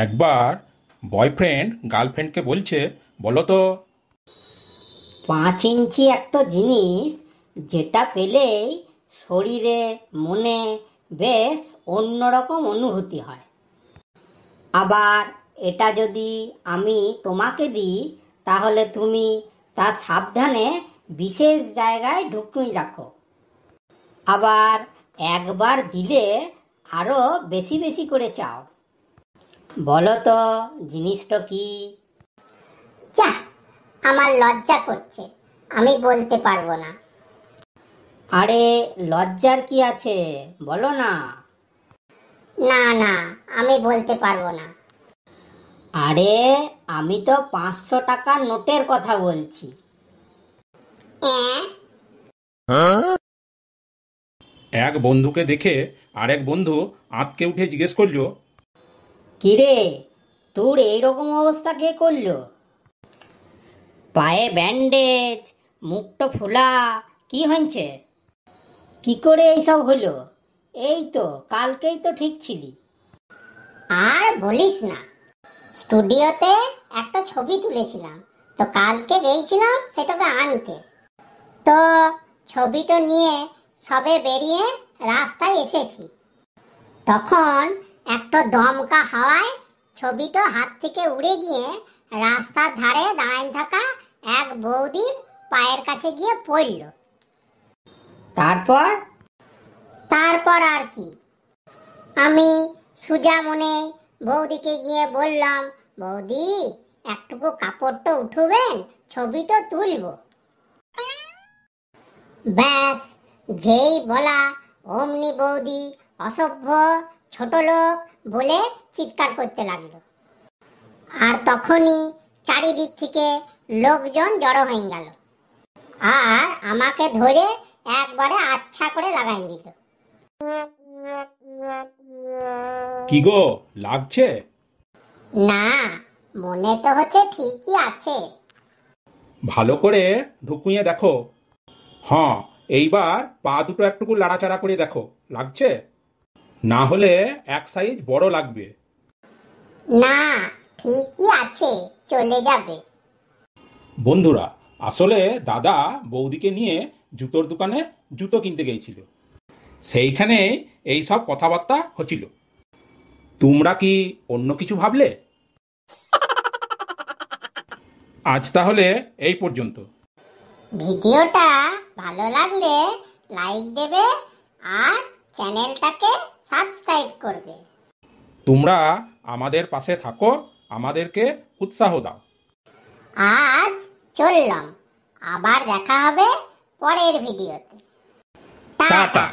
একবার বয়ফ্রেন্ড গার্লফ্রেন্ডকে বলছে, বলো তো 5 ইঞ্চি একটা জিনিস যেটা পেলেই শরীরে মনে বেশ অন্যরকম অনুভূতি হয়। আবার এটা যদি আমি তোমাকে দিই তাহলে তুমি তা সাবধানে বিশেষ জায়গায় ঢুকিয়ে রাখো। আবার একবার দিলে আরো বেশি বেশি করে চাও। বলো তো জিনিসটা কি? যাহ, আমার লজ্জা করছে, আমি বলতে পারবো না। আরে লজ্জার কি আছে, বলো না। না না, আমি বলতে পারবো না। আরে আমি তো 500 টাকার নোটের কথা বলছি। এক বন্ধুকে দেখে আরেক বন্ধু আঁতকে উঠে জিজ্ঞেস করলো, কিরে, তোর এইরকম অবস্থা কে করলো? পায়ে ব্যান্ডেজ, মুখটা ফোলা, কি হয়েছে? কি করে এইসব হলো? এই তো কালকেই তো ঠিক ছিলি। আর বলিস না, স্টুডিওতে একটা ছবি তুলেছিলাম, তো কালকে গেছিলাম সেটাকে আনতে। তো ছবিটা নিয়ে সবে বেরিয়ে রাস্তায় এসেছি, তখন একটা দমকা হাওয়ায় ছবিটা হাত থেকে উড়ে গিয়ে রাস্তার ধারে দাঁড়ায় থাকা এক বৌদির পায়ের কাছে গিয়ে পড়ল। তারপর? তারপর আর কি, আমি সুজা মনে বৌদিকে গিয়ে বললাম, বৌদি একটুকু কাপড়টা উঠবেন, ছবিটা তুলব। ব্যাস, যেই বলা অমনি বৌদি অসভ্য, ছোট লোক বলে চিৎকার করতে লাগলো। আর তখনই চারিদিক থেকে লোকজন জড়ো হয়ে গেল আর আমাকে ধরে একবারে আচ্ছা করে লাগাই দিল। কি গো, লাগছে? না, মনে তো হচ্ছে ঠিকই আছে। ভালো করে ঢুকুইয়ে দেখো। হ্যাঁ, এইবার পা দুটো একটুকু লাড়াচাড়া করে দেখো, লাগছে? না হলে এক সাইজ বড় লাগবে। না, ঠিকই আছে, চলে যাবে। বন্ধুরা, আসলে দাদা বৌদিকে নিয়ে জুতোর দোকানে জুতো কিনতে গিয়েছিল, সেইখানে এই সব কথাবার্তা হচ্ছিল। তোমরা কি অন্য কিছু ভাবলে? আজ তাহলে এই পর্যন্ত। ভিডিওটা ভালো লাগলে লাইক দেবে আর চ্যানেলটাকে সাবস্ক্রাইব করবে। তোমরা আমাদের পাশে থাকো, আমাদেরকে উৎসাহ দাও। আজ চললাম, আবার দেখা হবে পরের ভিডিওতে। টাটা।